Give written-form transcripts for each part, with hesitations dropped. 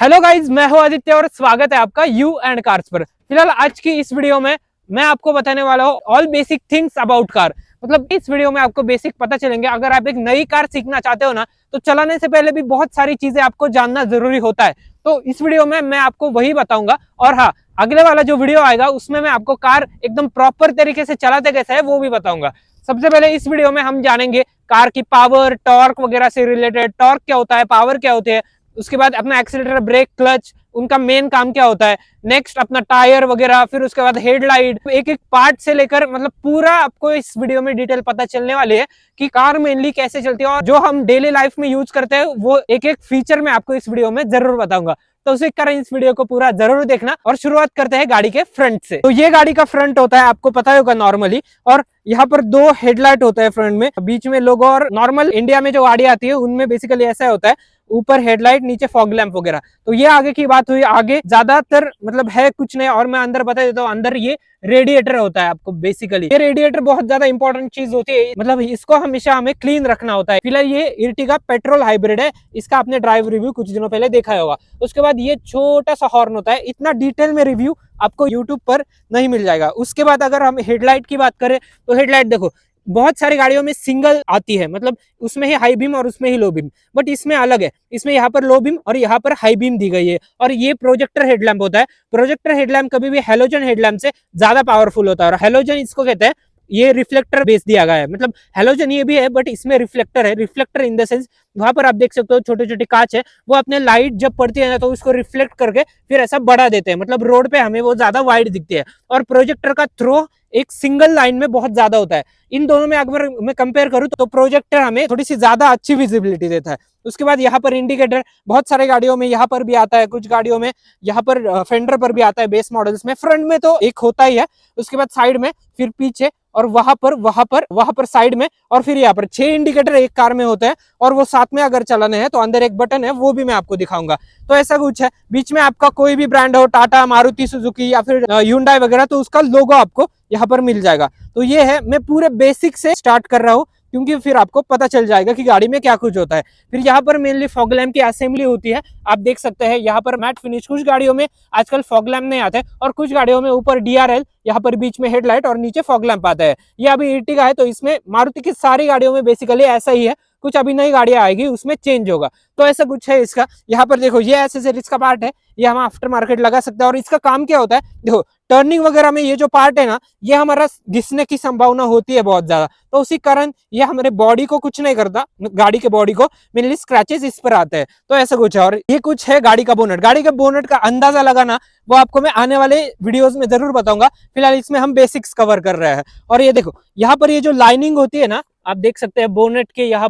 Hello guys, मैं हूं आदित्य और स्वागत है आपका यू एंड कार्स पर। फिलहाल आज की इस वीडियो में मैं आपको बताने वाला हूं all basic things about car. मतलब इस वीडियो में आपको बेसिक पता चलेंगे। अगर आप एक नई कार सीखना चाहते हो ना, तो चलाने से पहले भी बहुत सारी चीजें आपको जानना जरूरी होता है। तो इस वीडियो में मैं आपको वही बताऊंगा। और हाँ, अगले वाला जो वीडियो आएगा उसमें मैं आपको कार एकदम प्रॉपर तरीके से चलाते कैसे है वो भी बताऊंगा। सबसे पहले इस वीडियो में हम जानेंगे कार की पावर, टॉर्क वगैरह से रिलेटेड। टॉर्क क्या होता है, पावर क्या होती है, उसके बाद अपना एक्सीलरेटर, ब्रेक, क्लच, उनका मेन काम क्या होता है। नेक्स्ट अपना टायर वगैरह, फिर उसके बाद हेडलाइट, एक एक पार्ट से लेकर मतलब पूरा आपको इस वीडियो में डिटेल पता चलने वाली है कि कार मेनली कैसे चलती है और जो हम डेली लाइफ में यूज करते हैं वो एक एक फीचर में आपको इस वीडियो में जरूर बताऊंगा। तो उसी कारण इस वीडियो को पूरा जरूर देखना। और शुरुआत करते हैं गाड़ी के फ्रंट से। तो ये गाड़ी का फ्रंट होता है, आपको पता होगा नॉर्मली, और यहाँ पर दो हेडलाइट होता है फ्रंट में, बीच में लोगो। और नॉर्मल इंडिया में जो गाड़ी आती है उनमें बेसिकली ऐसा होता है, ऊपर हेडलाइट, नीचे फॉग लैंप वगैरह। तो ये आगे की बात हुई। आगे ज्यादातर मतलब है कुछ नहीं। और मैं अंदर बता देता हूँ, अंदर ये रेडिएटर होता है आपको। बेसिकली ये रेडिएटर बहुत ज्यादा इंपॉर्टेंट चीज होती है, मतलब इसको हमेशा हमें क्लीन रखना होता है। फिलहाल ये इर्टिगा पेट्रोल हाइब्रिड है। इसका आपने ड्राइव रिव्यू कुछ दिनों पहले देखा होगा। उसके बाद ये छोटा सा हॉर्न होता है। इतना डिटेल में रिव्यू आपको यूट्यूब पर नहीं मिल जाएगा। उसके बाद अगर हम हेडलाइट की बात करें तो हेडलाइट देखो, बहुत सारी गाड़ियों में सिंगल आती है, मतलब उसमें ही हाई बीम और उसमें ही लो बीम, बट इसमें अलग है। इसमें यहाँ पर लो बीम और यहाँ पर हाई बीम दी गई है। और ये प्रोजेक्टर हेडलैम्प होता है। प्रोजेक्टर हेडलैम्प कभी भी हेलोजन हेडलैम्प से ज्यादा पावरफुल होता है। और हेलोजन इसको कहते हैं, ये रिफ्लेक्टर बेस दिया गया है। मतलब हेलोजन ये भी है बट इसमें रिफ्लेक्टर है। रिफ्लेक्टर इन द सेंस, वहां पर आप देख सकते हो छोटे छोटे कांच है, वो अपने लाइट जब पड़ती है ना तो उसको रिफ्लेक्ट करके फिर ऐसा बढ़ा देते हैं। मतलब रोड पे हमें वो ज्यादा वाइड दिखती है। और प्रोजेक्टर का थ्रो एक सिंगल लाइन में बहुत ज्यादा होता है। इन दोनों में अगर मैं कंपेयर करूं तो प्रोजेक्टर हमें थोड़ी सी ज्यादा अच्छी विजिबिलिटी देता है। उसके बाद यहाँ पर इंडिकेटर, बहुत सारे गाड़ियों में यहाँ पर भी आता है, कुछ गाड़ियों में यहाँ पर फेंडर पर भी आता है। बेस मॉडल्स में फ्रंट में तो एक होता ही है, उसके बाद साइड में, फिर पीछे, और वहां पर साइड में, और फिर यहाँ पर 6 इंडिकेटर एक कार में होते हैं। और वो साथ में अगर चलाने हैं तो अंदर एक बटन है, वो भी मैं आपको दिखाऊंगा। तो ऐसा कुछ है। बीच में आपका कोई भी ब्रांड हो, टाटा, मारुति सुजुकी या फिर ह्युंडई वगैरह, तो उसका लोगो आपको यहाँ पर मिल जाएगा। तो ये है, मैं पूरे बेसिक से स्टार्ट कर रहा हूँ क्योंकि फिर आपको पता चल जाएगा कि गाड़ी में क्या कुछ होता है। फिर यहाँ पर मेनली फॉग लैम्प की असेंबली होती है। आप देख सकते हैं यहाँ पर मैट फिनिश। कुछ गाड़ियों में आजकल फॉग लैम्प नहीं आते और कुछ गाड़ियों में ऊपर DRL, यहाँ पर बीच में हेडलाइट और नीचे फॉग लैम्प आता है। ये अभी इर्टिगा है तो इसमें, मारुति की सारी गाड़ियों में बेसिकली ऐसा ही है। कुछ अभी नई गाड़ियां आएगी उसमें चेंज होगा। तो ऐसा कुछ है इसका। यहाँ पर देखो, ये एसेसरीज का पार्ट है, ये हम आफ्टर मार्केट लगा सकते हैं। और इसका काम क्या होता है, देखो टर्निंग वगैरह में ये जो पार्ट है ना, ये हमारा घिसने की संभावना होती है बहुत ज्यादा। तो उसी कारण ये हमारे बॉडी को कुछ नहीं करता, गाड़ी के बॉडी को मेनली स्क्रैचेस इस पर आते हैं। तो ऐसा कुछ है। और ये कुछ है गाड़ी का बोनट। गाड़ी के बोनट का अंदाजा लगाना वो आपको मैं आने वाले वीडियोस में जरूर बताऊंगा। फिलहाल इसमें हम बेसिक्स कवर कर रहे हैं। और ये देखो, यहाँ पर ये जो लाइनिंग होती है ना, आप देख सकते हैं बोनेट के यहाँ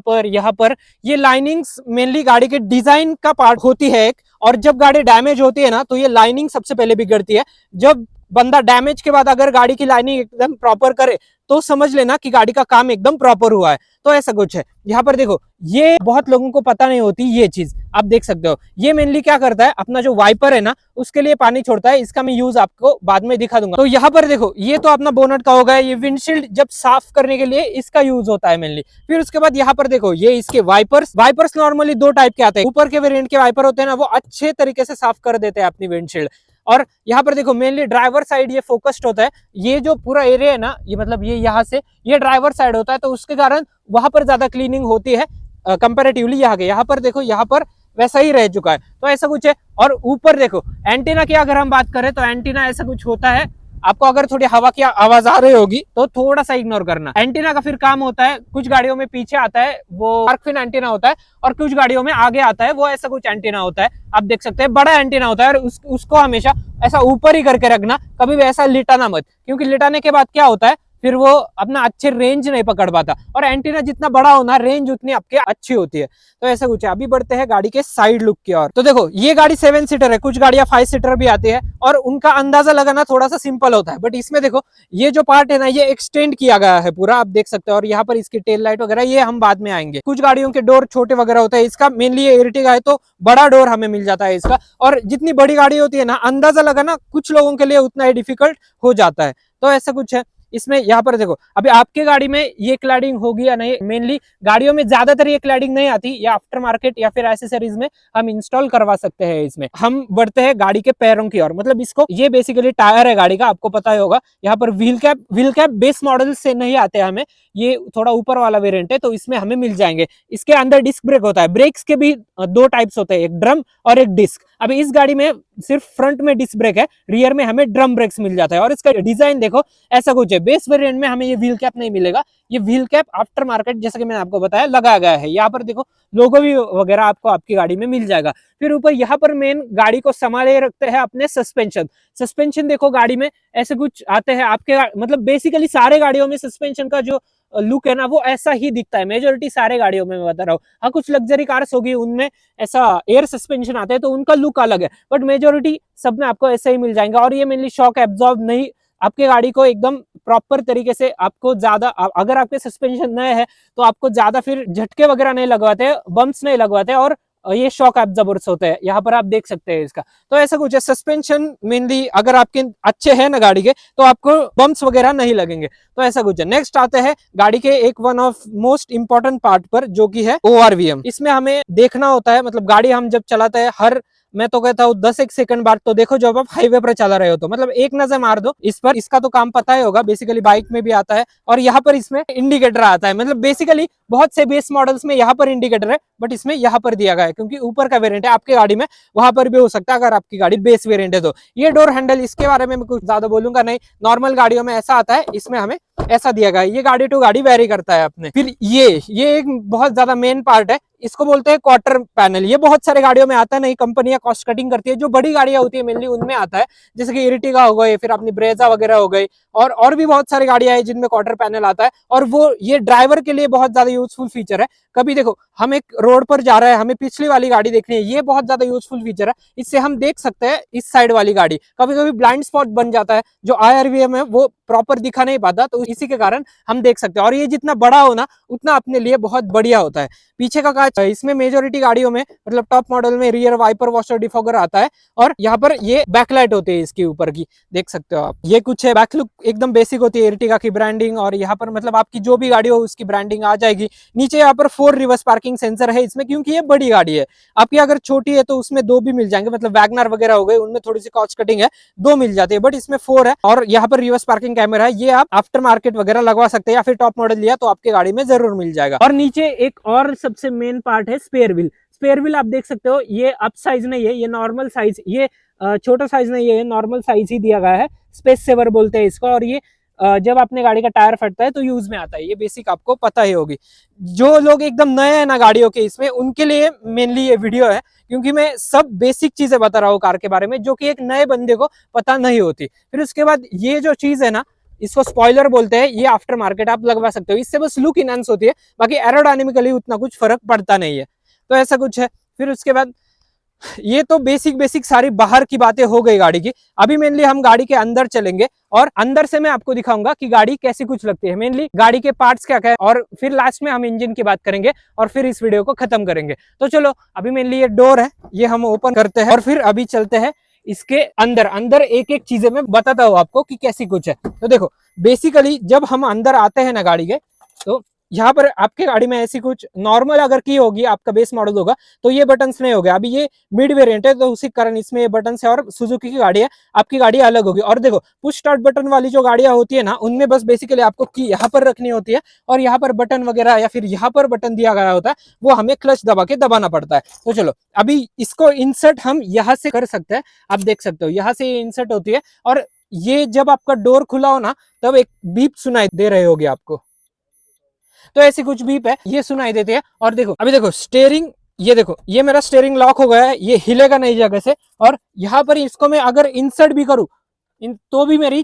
पर ये लाइनिंग्स मेनली गाड़ी के डिजाइन का पार्ट होती है एक। और जब गाड़ी डैमेज होती है ना तो ये लाइनिंग सबसे पहले बिगड़ती है। जब बंदा डैमेज के बाद अगर गाड़ी की लाइनिंग एकदम प्रॉपर करे तो समझ लेना कि गाड़ी का काम एकदम प्रॉपर हुआ है। तो ऐसा कुछ है। यहाँ पर देखो, ये बहुत लोगों को पता नहीं होती ये चीज, आप देख सकते हो। ये मेनली क्या करता है, अपना जो वाइपर है ना उसके लिए पानी छोड़ता है। इसका मैं यूज आपको बाद में दिखा दूंगा। तो यहाँ पर देखो, ये तो अपना बोनट का होगा। ये विंडशील्ड जब साफ करने के लिए इसका यूज होता है मेनली। फिर उसके बाद यहाँ पर देखो, ये इसके वाइपर्स नॉर्मली 2 टाइप के आते हैं। ऊपर के वेरिएंट के वाइपर होते हैं ना, वो अच्छे तरीके से साफ कर देते हैं अपनी विंडशील्ड। और यहाँ पर देखो, मेनली ड्राइवर साइड ये फोकस्ड होता है। ये जो पूरा एरिया है ना, ये मतलब ये यहाँ से ये ड्राइवर साइड होता है, तो उसके कारण वहां पर ज्यादा क्लीनिंग होती है कंपेरेटिवली। यहाँ पर देखो, यहाँ पर वैसा ही रह चुका है। तो ऐसा कुछ है। और ऊपर देखो, एंटीना की अगर हम बात करें तो एंटीना ऐसा कुछ होता है। आपको अगर थोड़ी हवा की आवाज आ रही होगी तो थोड़ा सा इग्नोर करना। एंटीना का फिर काम होता है, कुछ गाड़ियों में पीछे आता है वो शार्क फिन एंटीना होता है, और कुछ गाड़ियों में आगे आता है वो ऐसा कुछ एंटीना होता है। आप देख सकते हैं बड़ा एंटीना होता है। और उसको हमेशा ऐसा ऊपर ही करके रखना, कभी भी ऐसा लिटाना मत, क्योंकि लिटाने के बाद क्या होता है, फिर वो अपना अच्छे रेंज नहीं पकड़ पाता। और एंटीना जितना बड़ा होना, रेंज उतनी आपके अच्छी होती है। तो ऐसा कुछ है। अभी बढ़ते हैं गाड़ी के साइड लुक की ओर। तो देखो, ये गाड़ी 7 सीटर है, कुछ गाड़ियां 5 सीटर भी आती है। और उनका अंदाजा लगाना थोड़ा सा सिंपल होता है। बट इसमें देखो, ये जो पार्ट है ना, ये एक्सटेंड किया गया है पूरा, आप देख सकते हो। और यहाँ पर इसकी टेल लाइट वगैरह ये हम बाद में आएंगे। कुछ गाड़ियों के डोर छोटे वगैरह होते हैं। इसका मेनली ये इर्टिगा है तो बड़ा डोर हमें मिल जाता है इसका। और जितनी बड़ी गाड़ी होती है ना, अंदाजा लगाना कुछ लोगों के लिए उतना ही डिफिकल्ट हो जाता है। तो ऐसा कुछ है। इसमें यहाँ पर देखो अभी आपके गाड़ी में ये क्लैडिंग होगी या नहीं, मेनली गाड़ियों में ज्यादातर ये क्लैडिंग नहीं आती, या आफ्टर मार्केट या फिर एसेसरीज में हम इंस्टॉल करवा सकते हैं। इसमें हम बढ़ते हैं गाड़ी के पैरों की ओर, मतलब इसको ये बेसिकली टायर है गाड़ी का, आपको पता ही होगा। यहाँ पर व्हील कैप बेस मॉडल से नहीं आते हमें, ये थोड़ा ऊपर वाला वेरिएंट है, तो इसमें हमें मिल जाएंगे। इसके अंदर डिस्क ब्रेक होता है, ब्रेक्स के भी दो टाइप्स होते हैं, एक ड्रम और एक डिस्क। अभी इस गाड़ी में सिर्फ फ्रंट में डिस्क ब्रेक है, रियर में हमें ड्रम ब्रेक्स मिल जाता है। और इसका डिजाइन देखो ऐसा कुछ है, बेस वेरिएंट में हमें ये व्हील कैप नहीं मिलेगा, ये व्हील कैप आफ्टर मार्केट जैसा कि मैंने आपको बताया लगाया गया है। यहाँ पर देखो लोगो भी वगैरह आपको आपकी गाड़ी में मिल जाएगा। फिर ऊपर यहाँ पर मेन गाड़ी को संभाले रखते हैं अपने सस्पेंशन देखो गाड़ी में ऐसे कुछ आते हैं आपके, मतलब बेसिकली सारे गाड़ियों में सस्पेंशन का जो लुक है ना वो ऐसा ही दिखता है, मेजोरिटी सारे गाड़ियों में मैं बता रहा हूँ। हाँ कुछ लग्जरी कार्स होगी उनमें ऐसा एयर सस्पेंशन आते हैं तो उनका लुक अलग है, बट मेजोरिटी सब में आपको ऐसा ही मिल जाएगा। और ये मेनली शॉक एब्जॉर्ब नहीं, आपके गाड़ी को एकदम प्रॉपर तरीके से आपको ज्यादा, अगर आपके सस्पेंशन नए है तो आपको ज्यादा फिर झटके वगैरह नहीं लगवाते, बम्प्स नहीं लगवाते, और ये शॉक एब्जॉर्बर्स होते हैं, यहाँ पर आप देख सकते हैं इसका। तो ऐसा कुछ है, सस्पेंशन मेनली अगर आपके अच्छे हैं ना गाड़ी के तो आपको बम्प्स वगैरह नहीं लगेंगे। तो ऐसा कुछ है। नेक्स्ट आते हैं गाड़ी के एक one of most important part पर, जो कि है ORVM। इसमें हमें देखना होता है, मतलब गाड़ी हम जब चलाते हैं हर, मैं तो कहता हूँ 10 सेकंड बाद तो देखो, जब आप हाईवे पर चला रहे हो तो मतलब एक नजर मार दो इस पर, इसका तो काम पता ही होगा, बेसिकली बाइक में भी आता है। और यहाँ पर इसमें इंडिकेटर आता है, मतलब बेसिकली बहुत से बेस मॉडल्स में यहाँ पर इंडिकेटर है, बट इसमें यहाँ पर दिया गया है क्योंकि ऊपर का वेरिएंट है। आपकी गाड़ी में वहां पर भी हो सकता है अगर आपकी गाड़ी बेस वेरिएंट है तो। ये डोर हैंडल, इसके बारे में मैं कुछ ज्यादा बोलूंगा नहीं, नॉर्मल गाड़ियों में ऐसा आता है, इसमें हमें ऐसा दिया गया है। ये गाड़ी टू गाड़ी वेरी करता है अपने। फिर ये एक बहुत ज्यादा मेन पार्ट है, इसको बोलते हैं क्वार्टर पैनल। ये बहुत सारे गाड़ियों में आता है, नहीं कंपनियां कॉस्ट कटिंग करती है, जो बड़ी गाड़ियां होती है मेनली उनमें आता है, जैसे कि इरिटिगा हो गई, फिर अपनी ब्रेजा वगैरह हो गई, और भी बहुत सारी गाड़ियां हैं जिनमें क्वार्टर पैनल आता है। और वो ये ड्राइवर के लिए बहुत ज्यादा यूजफुल फीचर है। कभी देखो हम एक रोड पर जा रहे हैं, हमें पिछली वाली गाड़ी देखनी है, ये बहुत ज्यादा यूजफुल फीचर है, इससे हम देख सकते हैं इस साइड वाली गाड़ी। कभी कभी ब्लाइंड स्पॉट बन जाता है, जो IRVM है वो प्रॉपर दिखा नहीं पाता, तो इसी के कारण हम देख सकते हैं। और ये जितना बड़ा हो ना उतना अपने लिए बहुत बढ़िया होता है। पीछे का कांच, इसमें मेजोरिटी गाड़ियों में मतलब टॉप मॉडल में रियर वाइपर वॉशर डिफॉगर आता है, और यहाँ पर ये बैकलाइट होती है इसके ऊपर की, देख सकते हो आप। ये कुछ है, बैक लुक एकदम बेसिक होती है, एर्टिगा की ब्रांडिंग, और यहाँ पर मतलब आपकी जो भी गाड़ी हो उसकी ब्रांडिंग आ जाएगी। नीचे यहाँ पर 4 रिवर्स पार्किंग सेंसर है इसमें, क्योंकि ये बड़ी गाड़ी है। आपकी अगर छोटी है तो उसमें 2 भी मिल जाएंगे, मतलब वैगनर वगैरह हो गए उनमें थोड़ी सी कॉस्ट कटिंग है, 2 मिल जाती है, बट इसमें 4 है। और यहाँ पर रिवर्स पार्किंग कैमरा है, ये आप आफ्टर मार्केट वगैरह लगवा सकते हैं, या फिर टॉप मॉडल लिया तो आपके गाड़ी में जरूर मिल जाएगा। और नीचे एक और सबसे मेन पार्ट है स्पेयर व्हील। स्पेयर व्हील आप देख सकते हो, ये अप साइज नहीं है, ये नॉर्मल साइज, ये छोटा साइज नहीं है, ये नॉर्मल साइज ही दिया गया है, स्पेस सेवर बोलते हैं इसको। और ये जब अपने गाड़ी का टायर फटता है तो यूज में आता है, ये बेसिक आपको पता ही होगी। जो लोग एकदम नए हैं ना गाड़ियों के, इसमें उनके लिए मेनली ये वीडियो है, क्योंकि मैं सब बेसिक चीजें बता रहा हूँ कार के बारे में, जो कि एक नए बंदे को पता नहीं होती। फिर उसके बाद ये जो चीज है ना, इसको स्पॉइलर बोलते हैं, ये आफ्टर मार्केट आप लगवा सकते हो, इससे बस लुक इनहांस होती है, बाकी एरोडायनेमिकली उतना कुछ फर्क पड़ता नहीं है। तो ऐसा कुछ है। फिर उसके बाद ये तो बेसिक सारी बाहर की बातें हो गई गाड़ी की। अभी मेनली हम गाड़ी के अंदर चलेंगे, और अंदर से मैं आपको दिखाऊंगा कि गाड़ी कैसी कुछ लगती है, मेनली गाड़ी के पार्ट्स क्या क्या है, और फिर लास्ट में हम इंजन की बात करेंगे, और फिर इस वीडियो को खत्म करेंगे। तो चलो अभी मेनली ये डोर है, ये हम ओपन करते हैं, और फिर अभी चलते हैं इसके अंदर एक एक चीजें मैं बताता हूँ आपको कि कैसी कुछ है। तो देखो बेसिकली जब हम अंदर आते हैं ना गाड़ी के, तो यहाँ पर आपके गाड़ी में ऐसी कुछ नॉर्मल अगर की होगी, आपका बेस मॉडल होगा तो ये बटन्स नहीं होगा। अभी ये मिड वेरिएंट है तो उसी कारण इसमें ये बटन्स है, और सुजुकी की गाड़ी है, आपकी गाड़ी अलग होगी। और देखो पुश स्टार्ट बटन वाली जो गाड़ियां होती है ना, उनमें बस बेसिकली आपको की यहाँ पर रखनी होती है, और यहाँ पर बटन वगैरह या फिर यहाँ पर बटन दिया गया होता है, वो हमें क्लच दबा के दबाना पड़ता है। तो चलो अभी इसको इंसर्ट हम यहाँ से कर सकते हैं, आप देख सकते हो यहाँ से ये इंसर्ट होती है। और ये जब आपका डोर खुला हो ना, तब एक बीप सुनाई दे रहे होगी आपको, तो ऐसी कुछ बीप है, ये सुनाई देती है। और देखो अभी देखो स्टेयरिंग, ये देखो ये मेरा स्टेयरिंग लॉक हो गया है, ये हिलेगा नहीं जगह से। और यहाँ पर इसको मैं अगर इंसर्ट भी करूं तो भी मेरी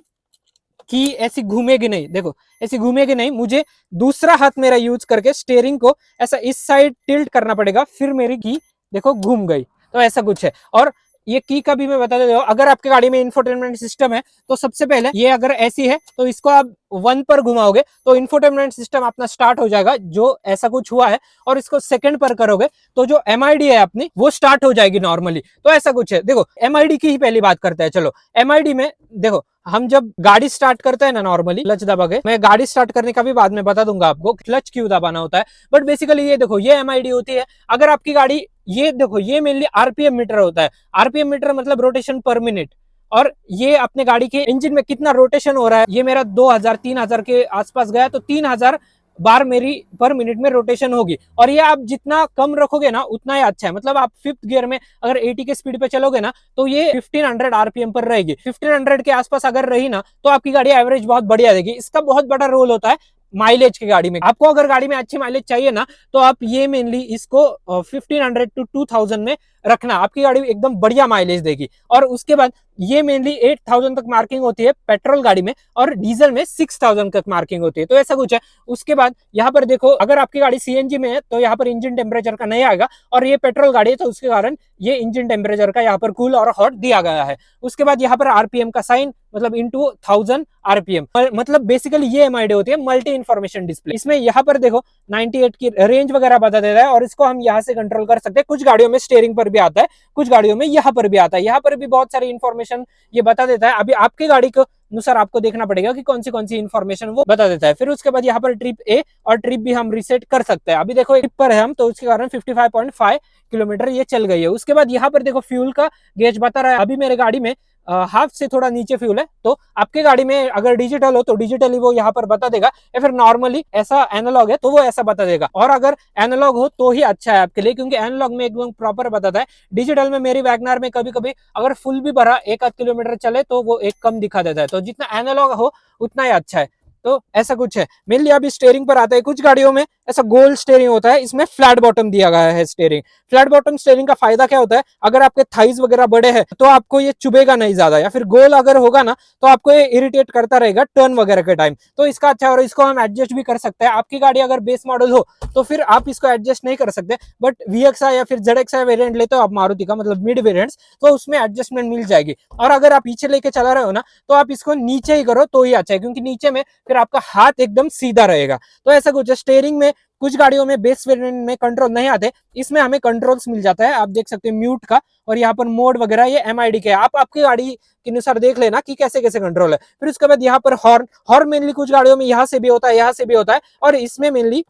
की ऐसी घूमेगी नहीं, देखो ऐसी घूमेगी नहीं, मुझे दूसरा हाथ मेरा यूज करके स्टेयरिंग को ऐसा इस साइड टिल्ट करना पड़ेगा, फिर मेरी की देखो घूम गई। तो ऐसा कुछ है। और ये की का भी मैं बता देता हूँ, अगर आपके गाड़ी में इंफोटेनमेंट सिस्टम है तो सबसे पहले ये अगर ऐसी है तो इसको आप 1 पर घुमाओगे तो इंफोटेनमेंट सिस्टम अपना स्टार्ट हो जाएगा, जो ऐसा कुछ हुआ है। और इसको सेकंड पर करोगे तो जो MID है अपनी वो स्टार्ट हो जाएगी नॉर्मली। तो ऐसा कुछ है। देखो MID की ही पहली बात करते हैं। चलो MID में देखो हम जब गाड़ी स्टार्ट करते हैं ना नॉर्मली क्लच दबा के, मैं गाड़ी स्टार्ट करने का भी बाद में बता दूंगा आपको क्लच क्यों दबाना होता है, बट बेसिकली ये देखो ये एमआईडी होती है। अगर आपकी गाड़ी, ये देखो ये मेनली आरपीएम मीटर होता है। आरपीएम मीटर मतलब रोटेशन पर मिनट, और ये अपने गाड़ी के इंजन में कितना रोटेशन हो रहा है। ये मेरा 2000 3000 के आसपास गया तो 3000 बार मेरी पर मिनट में रोटेशन होगी। और ये आप जितना कम रखोगे ना उतना ही अच्छा है। मतलब आप 5th गियर में अगर 80 के स्पीड पे चलोगे ना तो ये 1500 आरपीएम पर रहेगी। 1500 के आसपास अगर रही ना तो आपकी गाड़ी एवरेज बहुत बढ़िया देगी। इसका बहुत बड़ा रोल होता है माइलेज की गाड़ी में। आपको अगर गाड़ी में अच्छी माइलेज चाहिए ना तो आप ये मेनली इसको 1500 टू 2000 में रखना, आपकी गाड़ी एकदम बढ़िया माइलेज देगी। और उसके बाद ये मेनली 8000 तक मार्किंग होती है पेट्रोल गाड़ी में, और डीजल में 6000 तक मार्किंग होती है। तो ऐसा कुछ है। उसके बाद यहाँ पर देखो, अगर आपकी गाड़ी सीएनजी में है तो यहाँ पर इंजन टेम्परेचर का नहीं आएगा, और ये पेट्रोल गाड़ी है तो उसके कारण ये इंजन टेम्परेचर का यहाँ पर कूल और हॉट दिया गया है। उसके बाद यहाँ पर आरपीएम का साइन, मतलब इंटू 1000 आरपीएम, मतलब बेसिकली ये एमआईडी होती है मल्टी इंफॉर्मेशन डिस्प्ले। इसमें यहाँ पर देखो 98 की रेंज वगैरह बता देता है, और इसको हम यहाँ से कंट्रोल कर सकते हैं। कुछ गाड़ियों में स्टीयरिंग पर भी आता है, कुछ गाड़ियों में यहाँ पर भी आता है। यहाँ पर भी बहुत सारी इंफॉर्मेशन ये बता देता है। अभी आपकी गाड़ी को अनुसार आपको देखना पड़ेगा कि कौन सी इंफॉर्मेशन वो बता देता है। फिर उसके बाद यहाँ पर ट्रिप ए और ट्रिप बी हम रिसेट कर सकते हैं। अभी देखो ट्रिप पर है हम, तो उसके कारण 55.5 किलोमीटर ये चल गई है। उसके बाद यहाँ पर देखो फ्यूल का गेज बता रहा है। अभी मेरे गाड़ी में हाफ से थोड़ा नीचे फ्यूल है, तो आपके गाड़ी में अगर डिजिटल हो तो डिजिटली वो यहाँ पर बता देगा, या फिर नॉर्मली ऐसा एनालॉग है तो वो ऐसा बता देगा। और अगर एनालॉग हो तो ही अच्छा है आपके लिए, क्योंकि एनालॉग में एकदम प्रॉपर बताता है। डिजिटल में मेरी वैगनर में कभी कभी अगर फुल भी भरा 1-8 किलोमीटर चले तो वो एक कम दिखा देता है। तो जितना एनालॉग हो उतना ही अच्छा है। तो ऐसा कुछ है। मेनली अभी स्टीयरिंग पर आता है। कुछ गाड़ियों में ऐसा गोल स्टीयरिंग होता है, इसमें फ्लैट बॉटम दिया गया है स्टीयरिंग। फ्लैट बॉटम स्टीयरिंग का फायदा क्या होता है, अगर आपके थाइज वगैरह बड़े हैं तो आपको ये चुभेगा नहीं ज्यादा, या फिर गोल अगर होगा ना तो आपको ये इरिटेट करता रहेगा टर्न वगैरह के टाइम। तो इसका अच्छा, और इसको हम एडजस्ट भी कर सकते हैं। आपकी गाड़ी अगर बेस मॉडल हो तो फिर आप इसको एडजस्ट नहीं कर सकते, बट VXI या फिर ZXI वेरिएंट लेते हो आप मारुति का, मतलब मिड वेरिएंट्स, तो उसमें एडजस्टमेंट मिल जाएगी। और अगर आप पीछे लेके चला रहे हो ना तो आप इसको नीचे ही करो तो ही अच्छा है, क्योंकि नीचे में फिर आपका हाथ एकदम सीधा रहेगा। तो ऐसा कुछ है। स्टीयरिंग में कुछ गाड़ियों में बेस वेरिएंट में कंट्रोल नहीं आते, इसमें हमें कंट्रोल्स मिल जाता है। आप देख सकते हैं म्यूट का, और यहाँ पर मोड वगैरह ये एमआईडी के। आप आपकी गाड़ी के अनुसार देख लेना कि कैसे कैसे कंट्रोल है। फिर उसके बाद यहाँ पर हॉर्न मेनली कुछ गाड़ियों में यहाँ से भी होता है, यहाँ से भी होता है, और इसमें मेनली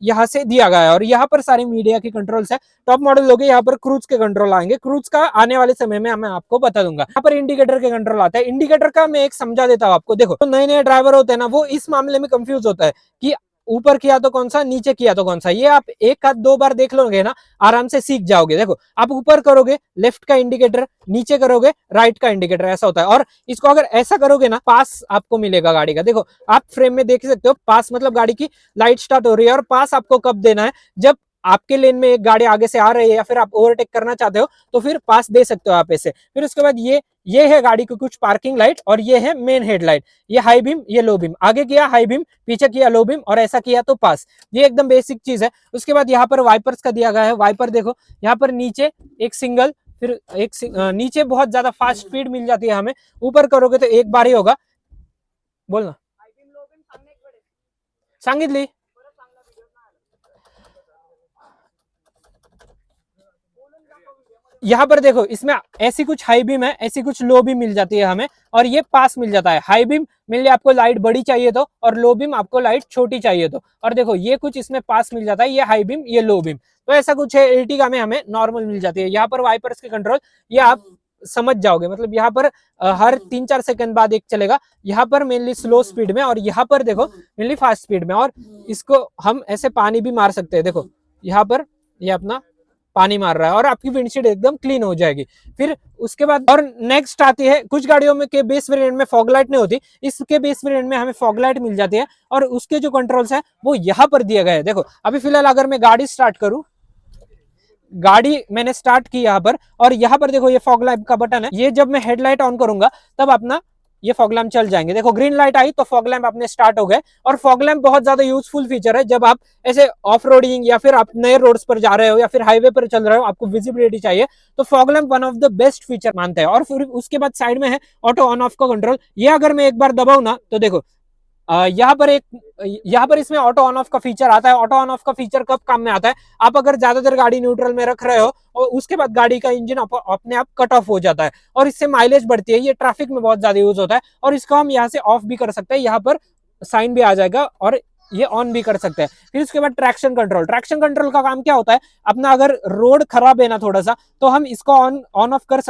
यहाँ से दिया गया है। और यहाँ पर सारे मीडिया के कंट्रोल्स है। टॉप मॉडल लोगे यहाँ पर क्रूज के कंट्रोल आएंगे। क्रूज का आने वाले समय में मैं आपको बता दूंगा। यहाँ पर इंडिकेटर के कंट्रोल आता है। इंडिकेटर का मैं एक समझा देता हूँ आपको। देखो, तो नए नए ड्राइवर होते हैं ना, वो इस मामले में कंफ्यूज होता है कि ऊपर किया तो कौन सा, नीचे किया तो कौन सा। ये आप 1-2 बार देख लोगे ना, आराम से सीख जाओगे। देखो, आप ऊपर करोगे लेफ्ट का इंडिकेटर, नीचे करोगे राइट का इंडिकेटर, ऐसा होता है। और इसको अगर ऐसा करोगे ना, पास आपको मिलेगा गाड़ी का। देखो, आप फ्रेम में देख सकते हो, पास मतलब गाड़ी की लाइट स्टार्ट हो रही है। और पास आपको कब देना है, जब आपके लेन में एक गाड़ी आगे से आ रही है या फिर आप ओवरटेक करना चाहते हो तो फिर पास दे सकते हो आप ऐसे। फिर उसके बाद ये है गाड़ी की कुछ पार्किंग लाइट, और ये है मेन हेडलाइट। ये हाई बीम, ये लो बीम। आगे किया हाई बीम, पीछे किया लो बीम, और ऐसा किया तो पास। ये एकदम बेसिक चीज है। उसके बाद यहाँ पर वाइपर्स का दिया गया है। वाइपर देखो, यहाँ पर नीचे एक सिंगल, फिर एक नीचे बहुत ज्यादा फास्ट स्पीड मिल जाती है हमें। ऊपर करोगे तो एक बार ही होगा। बोलना सांगितली। यहाँ पर देखो, इसमें ऐसी कुछ हाई बीम है, ऐसी कुछ लो बीम मिल जाती है हमें, और ये पास मिल जाता है। हाई बीम मिल आपको लाइट बड़ी चाहिए तो, और लो बीम आपको लाइट छोटी चाहिए तो। और देखो, ये कुछ इसमें पास मिल जाता है, ये हाई बीम, ये लो बीम। तो ऐसा कुछ है। एर्टिगा में हमें नॉर्मल मिल जाती है। यहाँ पर वाइपर्स के कंट्रोल ये आप समझ जाओगे, मतलब यहाँ पर हर 3-4 सेकंड बाद एक चलेगा। यहाँ पर मेनली स्लो स्पीड में, और यहाँ पर देखो मेनली फास्ट स्पीड में। और इसको हम ऐसे पानी भी मार सकते हैं। देखो, यहाँ पर ये अपना पानी मार रहा है, और आपकी विंडशील्ड एकदम क्लीन हो जाएगी। फिर उसके बाद और नेक्स्ट आती है, कुछ गाड़ियों में के बेस वेरिएंट में फॉग लाइट नहीं होती, इसके बेस वेरिएंट में हमें फॉग लाइट मिल जाती है। और उसके जो कंट्रोल्स है वो यहाँ पर दिए गए हैं। देखो, अभी फिलहाल अगर मैं गाड़ी स्टार्ट करूं, गाड़ी मैंने स्टार्ट की यहाँ पर, और यहाँ पर देखो ये फॉग लैम्प का बटन है। ये जब मैं हेडलाइट ऑन करूंगा तब अपना ये फॉग लैम्प चल जाएंगे। देखो, ग्रीन लाइट आई तो फॉग लैम्प अपने स्टार्ट हो गए। और फॉग लैम्प बहुत ज्यादा यूजफुल फीचर है जब आप ऐसे ऑफ रोडिंग या फिर आप नए रोड्स पर जा रहे हो या फिर हाईवे पर चल रहे हो, आपको विजिबिलिटी चाहिए, तो fog lamp one of the best feature मानते हैं। और फिर उसके बाद साइड में है ऑटो ऑन ऑफ का कंट्रोल। ये अगर मैं एक बार दबाऊ ना तो देखो यहाँ पर इसमें ऑटो ऑन ऑफ का फीचर आता है। ऑटो ऑन ऑफ का फीचर कब काम में आता है, आप अगर ज्यादातर गाड़ी न्यूट्रल में रख रहे हो और उसके बाद गाड़ी का इंजन अपने आप कट ऑफ हो जाता है और इससे माइलेज बढ़ती है। ये ट्रैफिक में बहुत ज्यादा यूज होता है और इसको हम यहाँ से ऑफ भी कर सकते हैं। यहाँ पर साइन भी आ जाएगा और ये ऑन भी कर सकते हैं। फिर उसके बाद ट्रैक्शन कंट्रोल का काम क्या होता है, अपना अगर रोड खराब है ना थोड़ा सा, तो हम इसको ऑन ऑफ कर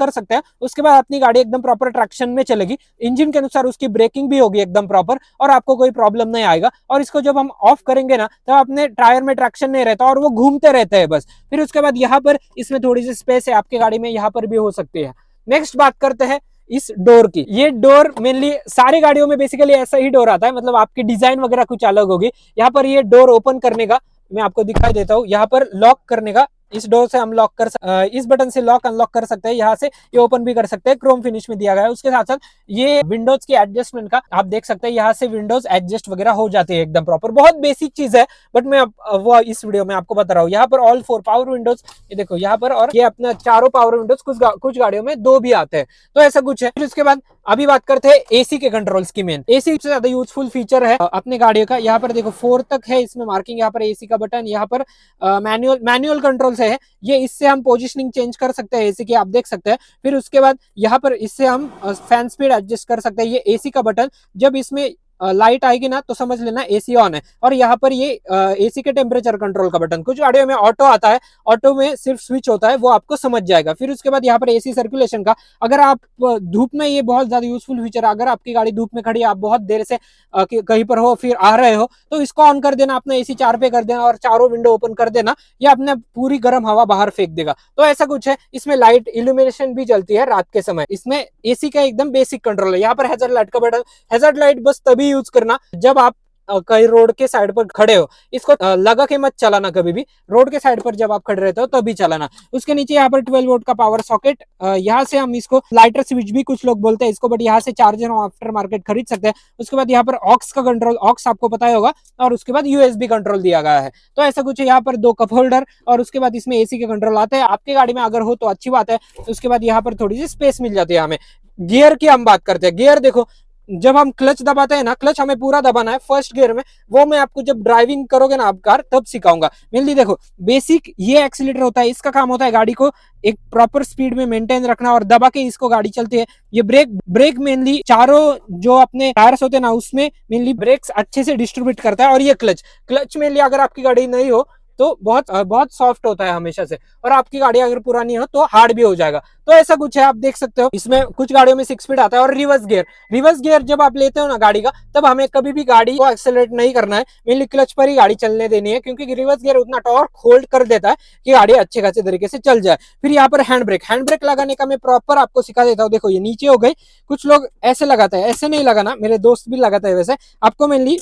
सकते हैं। उसके बाद अपनी गाड़ी एकदम प्रॉपर ट्रैक्शन में चलेगी, इंजन के अनुसार उसकी ब्रेकिंग भी होगी एकदम प्रॉपर और आपको कोई प्रॉब्लम नहीं आएगा। और इसको जब हम ऑफ करेंगे ना तो अपने टायर में ट्रैक्शन नहीं रहता और वो घूमते रहते हैं बस। फिर उसके बाद यहाँ पर इसमें थोड़ी सी स्पेस है आपकी गाड़ी में, यहाँ पर भी हो सकती है। नेक्स्ट बात करते हैं इस डोर की। ये डोर मेनली सारी गाड़ियों में बेसिकली ऐसा ही डोर आता है, मतलब आपकी डिजाइन वगैरह कुछ अलग होगी। यहाँ पर ये डोर ओपन करने का मैं आपको दिखाई देता हूँ। यहाँ पर लॉक करने का, इस डोर से हम इस बटन से लॉक अनलॉक कर सकते हैं। यहाँ से ये ओपन भी कर सकते हैं, क्रोम फिनिश में दिया गया है। उसके साथ साथ ये विंडोज की एडजस्टमेंट का आप देख सकते हैं, यहाँ से विंडोज एडजस्ट वगैरह हो जाती है एकदम प्रॉपर। बहुत बेसिक चीज है बट मैं वो इस वीडियो में आपको बता रहा हूँ। यहाँ पर ऑल 4 पावर विंडोज, ये देखो यहाँ पर, और ये अपना चारों पावर विंडोज, कुछ गाड़ियों में 2 भी आते हैं, तो ऐसा कुछ है। फिर उसके बाद अभी बात करते हैं एसी के कंट्रोल्स की। मेन एसी सबसे ज्यादा यूजफुल फीचर है अपने गाड़ियों का। यहाँ पर देखो 4 तक है इसमें मार्किंग, यहाँ पर एसी का बटन, यहाँ पर मैनुअल कंट्रोल से है ये। इससे हम पोजीशनिंग चेंज कर सकते हैं एसी की, आप देख सकते हैं। फिर उसके बाद यहाँ पर इससे हम फैन स्पीड एडजस्ट कर सकते हैं। ये एसी का बटन, जब इसमें लाइट आएगी ना तो समझ लेना एसी ऑन है। और यहाँ पर ये एसी के टेम्परेचर कंट्रोल का बटन, कुछ गाड़ियों में ऑटो आता है, ऑटो में सिर्फ स्विच होता है, वो आपको समझ जाएगा। फिर उसके बाद यहाँ पर एसी सर्कुलेशन का, अगर आप धूप में, ये बहुत ज्यादा यूजफुल फीचर है, अगर आपकी गाड़ी धूप में खड़ी है, आप बहुत देर से कहीं पर हो, फिर आ रहे हो, तो इसको ऑन कर देना, अपना एसी 4 पे कर देना और चारों विंडो ओपन कर देना, ये अपने पूरी गर्म हवा बाहर फेंक देगा। तो ऐसा कुछ है। इसमें लाइट इल्यूमिनेशन भी चलती है रात के समय। इसमें एसी का एकदम बेसिक कंट्रोल है। यहाँ पर हैजर्ड लाइट का बटन, हैजर्ड लाइट बस तभी यूज करना जब आप कहीं रोड के साइड पर खड़े हो, इसको लगा के मत चलाना कभी भी। रोड के साइड पर जब आप खड़े रहते हो तभी चलाना। उसके नीचे यहाँ पर 12 वोल्ट का पावर सॉकेट, यहाँ से हम इसको लाइटर स्विच भी कुछ लोग बोलते हैं इसको, बट यहाँ से चार्जर हम आफ्टर मार्केट खरीद सकते हैं। उसके बाद यहाँ पर ऑक्स का कंट्रोल, ऑक्स आपको पता ही होगा, और उसके बाद यूएसबी कंट्रोल दिया गया है। तो ऐसा कुछ है। यहाँ पर 2 कप होल्डर और उसके बाद इसमें एसी के कंट्रोल आते हैं। आपकी गाड़ी में अगर हो तो अच्छी बात है। उसके बाद यहाँ पर थोड़ी सी स्पेस मिल जाती है हमें। गियर की हम बात करते हैं। गियर देखो, जब हम क्लच दबाते हैं ना, क्लच हमें पूरा दबाना है फर्स्ट गियर में, वो मैं आपको जब ड्राइविंग करोगे ना आप कार, तब सिखाऊंगा। मेनली देखो बेसिक ये एक्सीलेटर होता है, इसका काम होता है गाड़ी को एक प्रॉपर स्पीड में मेंटेन रखना और दबा के इसको गाड़ी चलती है। ये ब्रेक मेनली चारों जो अपने टायर्स होते हैं ना, उसमें मेनली ब्रेक्स अच्छे से डिस्ट्रीब्यूट करता है। और ये क्लच मेनली अगर आपकी गाड़ी नहीं हो तो बहुत सॉफ्ट होता है हमेशा से, और आपकी गाड़ी अगर पुरानी हो तो हार्ड भी हो जाएगा। तो ऐसा कुछ है, आप देख सकते हो। इसमें कुछ गाड़ियों में 6 स्पीड आता है। और रिवर्स गियर जब आप लेते हो ना गाड़ी का, तब हमें कभी भी गाड़ी को एक्सेलरेट नहीं करना है, मेनली क्लच पर ही गाड़ी चलने देनी है, क्योंकि रिवर्स गियर उतना टॉर्क होल्ड कर देता है कि गाड़ी अच्छे खासे तरीके से चल जाए। फिर यहाँ पर हैंड ब्रेक लगाने का मैं प्रॉपर आपको सिखा देता हूँ। देखो ये नीचे हो गई, कुछ लोग ऐसे लगाते हैं, ऐसे नहीं लगाना, मेरे दोस्त भी लगाते हैं वैसे, आपको मेनली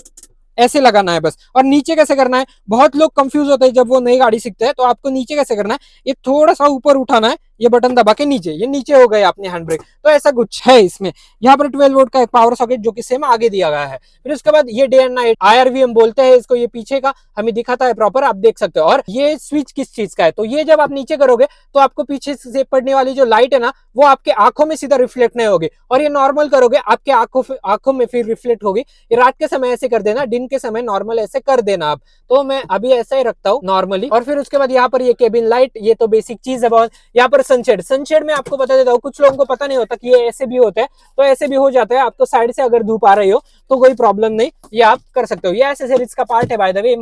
ऐसे लगाना है बस। और नीचे कैसे करना है, बहुत लोग कंफ्यूज होते हैं जब वो नई गाड़ी सीखते हैं। तो आपको नीचे कैसे करना है, ये थोड़ा सा ऊपर उठाना है, ये बटन दबा के नीचे, ये नीचे हो गए अपने हैंड ब्रेक। तो ऐसा कुछ है इसमें। यहाँ पर 12 वोल्ट का एक पावर सॉकेट जो कि सेम आगे दिया गया है। फिर उसके बाद ये डे एंड नाइट IRVM बोलते हैं इसको, ये पीछे का हमें दिखाता है प्रॉपर, आप देख सकते हो। और ये स्विच किस चीज का है, तो ये जब आप नीचे करोगे तो आपको पीछे से पड़ने वाली जो लाइट है ना, वो आपके आंखों में सीधा रिफ्लेक्ट नहीं होगी, और ये नॉर्मल करोगे आपके आंखों में फिर रिफ्लेक्ट होगी। ये रात के समय ऐसे कर देना, दिन के समय नॉर्मल ऐसे कर देना आप। तो मैं अभी ऐसा ही रखता हूँ नॉर्मली। और फिर उसके बाद यहाँ पर ये केबिन लाइट, ये तो बेसिक चीज है बहुत। यहाँ पर सनशेड में आपको बता देता हूँ, कुछ लोगों को पता नहीं होता कि ये ऐसे भी होते हैं, तो ऐसे भी हो जाता है। आपको साइड से अगर धूप आ रही हो तो कोई प्रॉब्लम नहीं, ये आप कर सकते हो। ये एक्सेसरीज का पार्ट है by the way.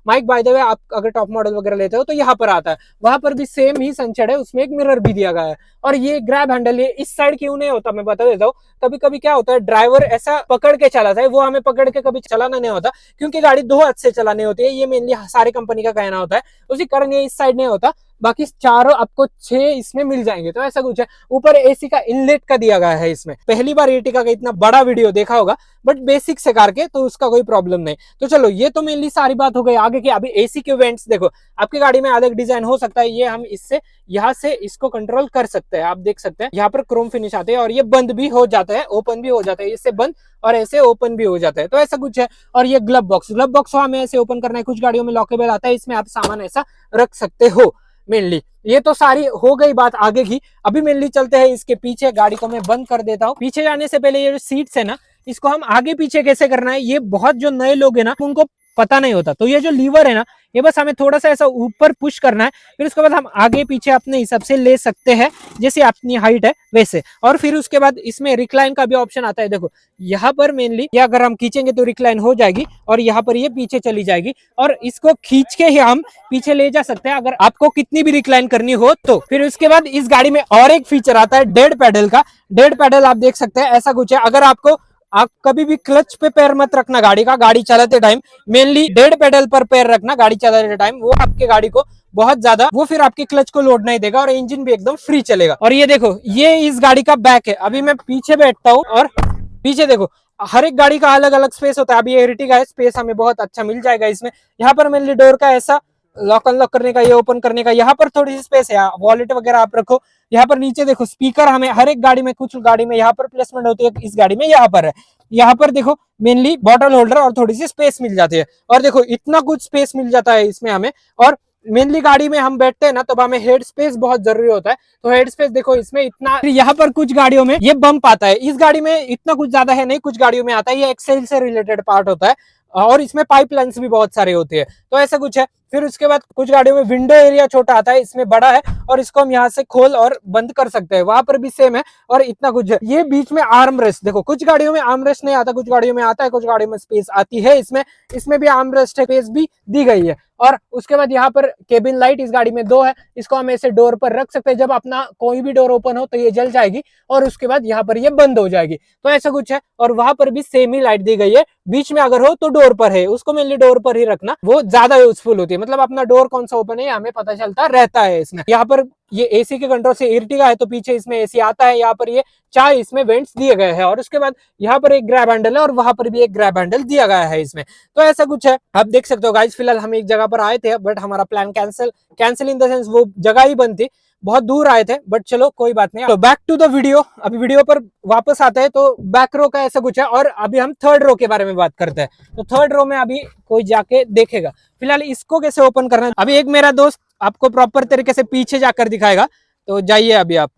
Mike by the way आप अगर टॉप मॉडल वगैरह लेते हो तो यहाँ पर आता है, वहां पर भी सेम ही सनशेड है, उसमें एक मिरर भी दिया गया है। और ये ग्रैब हैंडल, ये इस साइड क्यों नहीं होता मैं बता देता हूँ। कभी कभी क्या होता है, ड्राइवर ऐसा पकड़ के चलाता है, वो हमें पकड़ के कभी चलाना नहीं होता, क्योंकि गाड़ी 2 हाथ से चलानी होती है। ये मेनली सारे कंपनी का कहना होता है, उसी कारण ये इस साइड नहीं होता। बाकी चारों आपको 6 इसमें मिल जाएंगे। तो ऐसा कुछ है। ऊपर एसी का इनलेट का दिया गया है इसमें। पहली बार एर्टिगा का इतना बड़ा वीडियो देखा होगा, बट बेसिक से करके तो उसका कोई प्रॉब्लम नहीं। तो चलो ये तो मेनली सारी बात हो गई। आगे की अभी एसी के वेंट्स देखो, आपकी गाड़ी में अलग डिजाइन हो सकता है, ये हम इससे यहाँ से इसको कंट्रोल कर सकते हैं। आप देख सकते हैं यहाँ पर क्रोम फिनिश आते हैं, और ये बंद भी हो जाता है, ओपन भी हो जाता है, इससे बंद और ऐसे ओपन भी हो जाता है। तो ऐसा कुछ है। और ये ग्लव बॉक्स हमें ऐसे ओपन करना है। कुछ गाड़ियों में लॉकेबल आता है, इसमें आप सामान ऐसा रख सकते हो। मेनली ये तो सारी हो गई बात आगे की। अभी मेनली चलते हैं इसके पीछे। गाड़ी को मैं बंद कर देता हूँ। पीछे जाने से पहले ये जो सीट्स है ना, इसको हम आगे पीछे कैसे करना है ये बहुत जो नए लोग हैं ना उनको पता नहीं होता। तो ये जो लीवर है ना ये बस हमें थोड़ा सा ऐसा ऊपर पुश करना है, फिर उसके बाद हम आगे पीछे अपने हिसाब से ले सकते हैं जैसे अपनी हाइट है वैसे। और फिर उसके बाद इसमें रिक्लाइन का भी ऑप्शन आता है। देखो यहाँ पर मेनली ये अगर हम खींचेंगे तो रिक्लाइन हो जाएगी और यहाँ पर ये पीछे चली जाएगी और इसको खींच के ही हम पीछे ले जा सकते हैं अगर आपको कितनी भी रिक्लाइन करनी हो तो। फिर उसके बाद इस गाड़ी में और एक फीचर आता है डेड पैडल का। डेड पैडल आप देख सकते हैं ऐसा कुछ है, अगर आपको आप कभी भी क्लच पे पैर मत रखना गाड़ी का, गाड़ी चलाते टाइम मेनली डेड पेडल पर पैर रखना गाड़ी चलाते टाइम, वो आपके गाड़ी को बहुत ज्यादा वो फिर आपके क्लच को लोड नहीं देगा और इंजन भी एकदम फ्री चलेगा। और ये देखो ये इस गाड़ी का बैक है। अभी मैं पीछे बैठता हूँ और पीछे देखो हर एक गाड़ी का अलग अलग स्पेस होता है। अभी ये एर्टिगा है, स्पेस हमें बहुत अच्छा मिल जाएगा इसमें। यहाँ पर मेनली डोर का ऐसा लॉक अनलॉक करने का, ये ओपन करने का, यहाँ पर थोड़ी सी स्पेस है, वॉलेट वगैरह आप रखो। यहाँ पर नीचे देखो स्पीकर, हमें हर एक गाड़ी में कुछ गाड़ी में यहाँ पर प्लेसमेंट होती है, इस गाड़ी में यहाँ पर है। यहाँ पर देखो मेनली बॉटल होल्डर और थोड़ी सी स्पेस मिल जाती है। और देखो इतना कुछ स्पेस मिल जाता है इसमें हमें। और मेनली गाड़ी में हम बैठते हैं ना तो हमें हेड स्पेस बहुत जरूरी होता है, तो हेड स्पेस देखो इसमें इतना। यहाँ पर कुछ गाड़ियों में ये बम्प आता है, इस गाड़ी में इतना कुछ ज्यादा है नहीं, कुछ गाड़ियों में आता है, ये एक्सेल से रिलेटेड पार्ट होता है और इसमें पाइपलाइंस भी बहुत सारे होते हैं, तो ऐसा कुछ है। फिर उसके बाद कुछ गाड़ियों में विंडो एरिया छोटा आता है, इसमें बड़ा है और इसको हम यहाँ से खोल और बंद कर सकते हैं, वहां पर भी सेम है। और इतना कुछ है। ये बीच में आर्म रेस्ट, देखो कुछ गाड़ियों में आर्म रेस्ट नहीं आता, कुछ गाड़ियों में आता है, कुछ गाड़ियों में स्पेस आती है इसमें भी आर्म रेस्ट स्पेस भी दी गई है। और उसके बाद यहाँ पर केबिन लाइट इस गाड़ी में 2 है, इसको हम ऐसे डोर पर रख सकते हैं, जब अपना कोई भी डोर ओपन हो तो ये जल जाएगी और उसके बाद यहाँ पर ये बंद हो जाएगी, तो ऐसा कुछ है। और वहां पर भी सेम ही लाइट दी गई है, बीच में अगर हो तो डोर पर है, उसको मेनली डोर पर ही रखना, वो ज्यादा यूजफुल होती है, मतलब अपना डोर कौन सा ओपन है हमें पता चलता रहता है इसमें। यहाँ पर ये एसी के कंट्रोल से एर्टिगा है तो पीछे इसमें एसी आता है, यहाँ पर ये 4 इसमें वेंट्स दिए गए हैं और उसके बाद यहाँ पर एक ग्रैब हैंडल है और वहां पर भी एक ग्रैब हैंडल दिया गया है इसमें, तो ऐसा कुछ है। आप देख सकते हो गाइस, फिलहाल हम एक जगह पर आए थे बट हमारा plan cancel in the sense वो जगह ही बंद थी, बहुत दूर आए थे, बट चलो कोई बात नहीं। तो बैक टू द वीडियो, अभी वीडियो पर वापस आते हैं। तो बैक रो का ऐसा कुछ है और अभी हम थर्ड रो के बारे में बात करते हैं। तो थर्ड रो में अभी कोई जाके देखेगा, फिलहाल इसको कैसे ओपन करना है अभी एक मेरा दोस्त आपको प्रॉपर तरीके से पीछे जाकर दिखाएगा, तो जाइए अभी आप।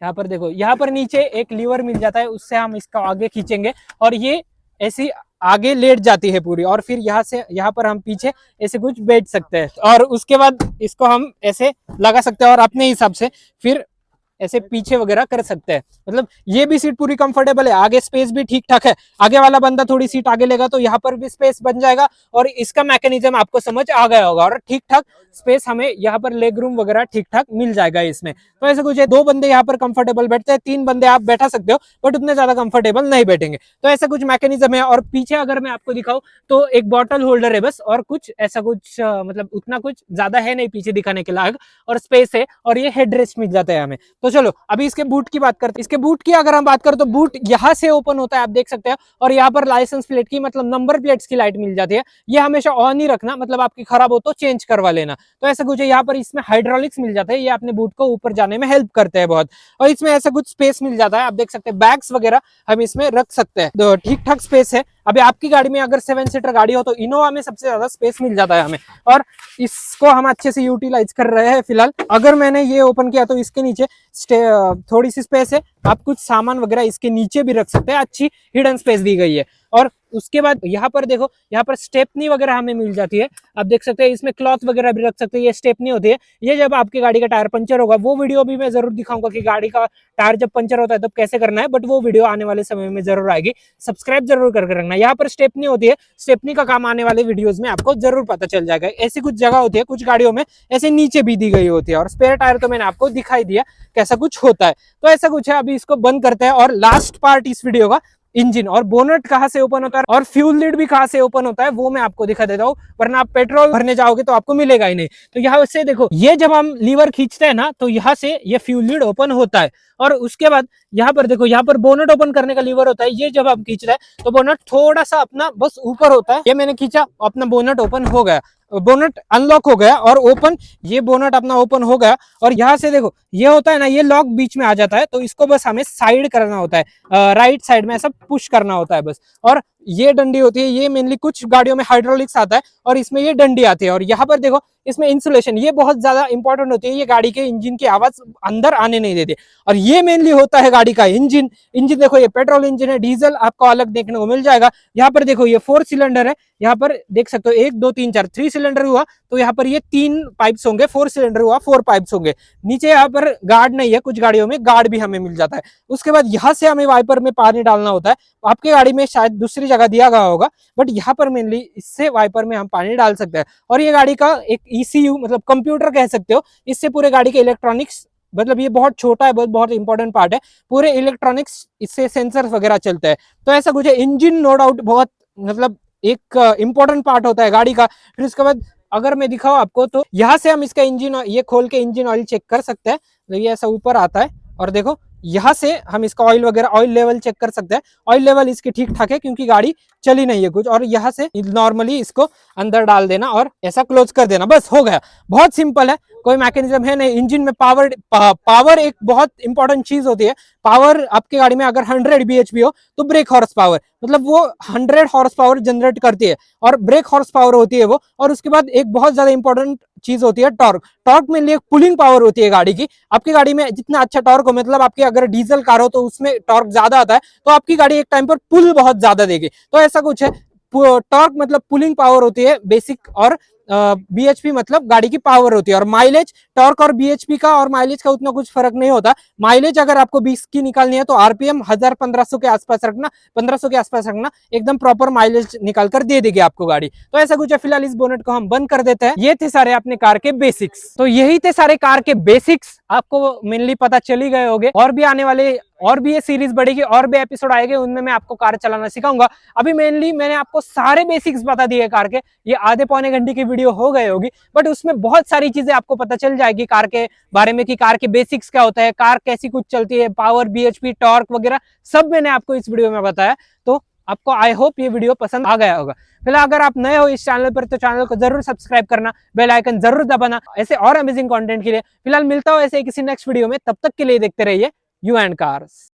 यहाँ पर देखो, यहाँ पर नीचे एक लीवर मिल जाता है, उससे हम इसका आगे खींचेंगे और ये ऐसी आगे लेट जाती है पूरी, और फिर यहाँ से यहाँ पर हम पीछे ऐसे कुछ बैठ सकते हैं और उसके बाद इसको हम ऐसे लगा सकते हैं और अपने हिसाब से फिर ऐसे पीछे वगैरह कर सकते हैं। मतलब ये भी सीट पूरी कंफर्टेबल है, आगे स्पेस भी ठीक ठाक है, आगे वाला बंदा थोड़ी सीट आगे लेगा तो यहाँ पर भी स्पेस बन जाएगा और इसका मैकेनिज्म आपको समझ आ गया होगा और ठीक ठाक स्पेस हमें यहाँ पर लेग रूम वगैरह ठीक ठाक मिल जाएगा इसमें। तो ऐसा कुछ है, 2 बंदे यहाँ पर कंफर्टेबल बैठते हैं, 3 बंदे आप बैठा सकते हो बट उतने ज्यादा कंफर्टेबल नहीं बैठेंगे, तो ऐसा कुछ मैकेनिज्म है। और पीछे अगर मैं आपको दिखाऊं तो एक बॉटल होल्डर है बस, और कुछ ऐसा कुछ मतलब उतना कुछ ज्यादा है नहीं पीछे दिखाने के लायक, और स्पेस है और ये हेडरेस्ट मिल जाता है हमें। तो चलो अभी इसके बूट की बात करते हैं। इसके बूट की अगर हम बात करें तो बूट यहाँ से ओपन होता है, आप देख सकते हैं, और यहाँ पर लाइसेंस प्लेट की मतलब नंबर प्लेट्स की लाइट मिल जाती है, ये हमेशा ऑन ही रखना, मतलब आपकी खराब हो तो चेंज करवा लेना। तो ऐसा कुछ है, यहाँ पर इसमें हाइड्रोलिक्स मिल जाता है, ये अपने बूट को ऊपर जाने में हेल्प करते हैं बहुत, और इसमें ऐसा कुछ स्पेस मिल जाता है, आप देख सकते हैं बैग्स वगैरह हम इसमें रख सकते हैं, तो ठीक ठाक स्पेस है। अभी आपकी गाड़ी में अगर 7 सीटर गाड़ी हो तो इनोवा में सबसे ज्यादा स्पेस मिल जाता है हमें, और इसको हम अच्छे से यूटिलाइज कर रहे हैं फिलहाल। अगर मैंने ये ओपन किया तो इसके नीचे थोड़ी सी स्पेस है, आप कुछ सामान वगैरह इसके नीचे भी रख सकते हैं, अच्छी हिडन स्पेस दी गई है। और उसके बाद यहाँ पर देखो, यहाँ पर स्टेपनी वगैरह हमें मिल जाती है, आप देख सकते हैं, इसमें क्लॉथ वगैरह भी रख सकते हैं, ये स्टेपनी होती है, ये जब आपकी गाड़ी का टायर पंचर होगा, वो वीडियो भी मैं जरूर दिखाऊंगा कि गाड़ी का टायर जब पंचर होता है तब कैसे करना है, बट वो वीडियो आने वाले समय में जरूर आएगी, सब्सक्राइब जरूर करके रखना। यहाँ पर स्टेपनी होती है, स्टेपनी का काम आने वाले वीडियोज में आपको जरूर पता चल जाएगा। ऐसी कुछ जगह होती है, कुछ गाड़ियों में ऐसे नीचे भी दी गई होती है, और स्पेयर टायर तो मैंने आपको दिखाई दिया कैसा कुछ होता है। तो ऐसा कुछ है, अभी इसको बंद करते हैं, और लास्ट पार्ट इस वीडियो का इंजन और बोनट कहाँ से ओपन होता है और फ्यूल लीड भी कहाँ से ओपन होता है वो मैं आपको दिखा देता हूँ, वरना आप पेट्रोल भरने जाओगे तो आपको मिलेगा ही नहीं। तो यहाँ से देखो, ये जब हम लीवर खींचते हैं ना तो यहाँ से ये फ्यूल लीड ओपन होता है, और उसके बाद यहाँ पर देखो, यहाँ पर बोनट ओपन करने का लीवर होता है, ये जब हम खींच रहे हैं तो बोनट थोड़ा सा अपना बस ऊपर होता है, ये मैंने खींचा, अपना बोनट ओपन हो गया, बोनट अनलॉक हो गया और ओपन, ये बोनट अपना ओपन हो गया। और यहाँ से देखो, ये होता है ना, ये लॉक बीच में आ जाता है, तो इसको बस हमें साइड करना होता है, राइट साइड में ऐसा पुश करना होता है बस, और ये डंडी होती है, ये मेनली कुछ गाड़ियों में हाइड्रोलिक्स आता है और इसमें ये डंडी आती है। और यहाँ पर देखो इसमें इंसुलेशन, ये बहुत ज्यादा इंपॉर्टेंट होती है, ये गाड़ी के इंजन की आवाज अंदर आने नहीं देती। और ये मेनली होता है गाड़ी का इंजन। इंजन देखो ये पेट्रोल इंजन है, डीजल आपको अलग देखने को मिल जाएगा। यहाँ पर देखो ये 4 सिलेंडर है, यहाँ पर देख सकते हो 1 2 3 4 3 सिलेंडर हुआ तो यहाँ पर ये 3 पाइप्स होंगे, 4 सिलेंडर हुआ 4 पाइप्स होंगे। नीचे यहाँ पर गार्ड नहीं है, कुछ गाड़ियों में गार्ड भी हमें मिल जाता है। उसके बाद यहाँ से हमें वाइपर में पानी डालना होता है, आपकी गाड़ी में शायद दूसरी जगह दिया गया होगा, बट यहाँ पर मेनली इससे वाइपर में हम पानी डाल सकते हैं। और ये गाड़ी का एक ECU मतलब कंप्यूटर कह सकते हो, इससे पूरे गाड़ी के इलेक्ट्रॉनिक्स, मतलब ये बहुत छोटा है, बहुत इंपॉर्टेंट पार्ट है, पूरे इलेक्ट्रॉनिक्स इससे सेंसर वगैरह चलते हैं। तो ऐसा कुछ है। इंजन नो डाउट बहुत मतलब एक इंपॉर्टेंट पार्ट होता है गाड़ी का। फिर उसके बाद अगर मैं दिखाऊं आपको तो यहाँ से हम इसका इंजन ये खोल के इंजन ऑयल चेक कर सकते हैं। तो ये ऐसा ऊपर आता है और देखो यहाँ से हम इसका ऑयल वगैरह ऑयल लेवल चेक कर सकते हैं। ऑयल लेवल इसकी ठीक ठाक है क्योंकि गाड़ी चली नहीं है कुछ। और यहाँ से नॉर्मली इसको अंदर डाल देना और ऐसा क्लोज कर देना, बस हो गया। बहुत सिंपल है, कोई मैकेनिज्म है नहीं। इंजन में पावर एक बहुत इंपॉर्टेंट चीज होती है। पावर आपकी गाड़ी में अगर 100 bhp हो तो ब्रेक हॉर्स पावर, मतलब वो 100 हॉर्स पावर जनरेट करती है और ब्रेक हॉर्स पावर होती है वो। और उसके बाद एक बहुत ज्यादा इंपॉर्टेंट चीज होती है टॉर्क। टॉर्क में एक पुलिंग पावर होती है गाड़ी की। आपकी गाड़ी में जितना अच्छा टॉर्क हो, मतलब आपकी अगर डीजल कार हो तो उसमें टॉर्क ज्यादा आता है, तो आपकी गाड़ी एक टाइम पर पुल बहुत ज्यादा देगी। तो ऐसा कुछ है। टॉर्क मतलब पुलिंग पावर होती है बेसिक, और BHP मतलब गाड़ी की पावर होती है। और माइलेज टॉर्क और BHP का और माइलेज का उतना कुछ फर्क नहीं होता। माइलेज अगर आपको 20 की निकालनी है तो RPM 1000-1500 के आसपास रखना, 1500 के आसपास रखना, एकदम प्रॉपर माइलेज निकाल कर दे देगी आपको गाड़ी। तो ऐसा कुछ है। फिलहाल इस बोनेट को हम बंद कर देते हैं। ये थे सारे अपने कार के बेसिक्स। तो यही थे सारे कार के बेसिक्स, आपको मेनली पता चली गए होंगे। और भी आने वाले और भी ये सीरीज बढ़ेगी, और भी एपिसोड आएंगे, उनमें मैं आपको कार चलाना सिखाऊंगा। अभी मेनली मैंने आपको सारे बेसिक्स बता दिए कार के। ये आधे पौने घंटे की वीडियो हो गई होगी, बट उसमें बहुत सारी चीजें आपको पता चल जाएगी कार के बारे में, कि कार के बेसिक्स क्या होता है, कार कैसी कुछ चलती है, पावर, BHP, टॉर्क वगैरह सब मैंने आपको इस वीडियो में बताया। तो आपको आई होप ये वीडियो पसंद आ गया होगा। फिलहाल अगर आप नए हो इस चैनल पर तो चैनल को जरूर सब्सक्राइब करना, बेल आइकन जरूर दबाना ऐसे और अमेजिंग कंटेंट के लिए। फिलहाल मिलता हूं ऐसे किसी नेक्स्ट वीडियो में, तब तक के लिए देखते रहिए यू एंड कार्स।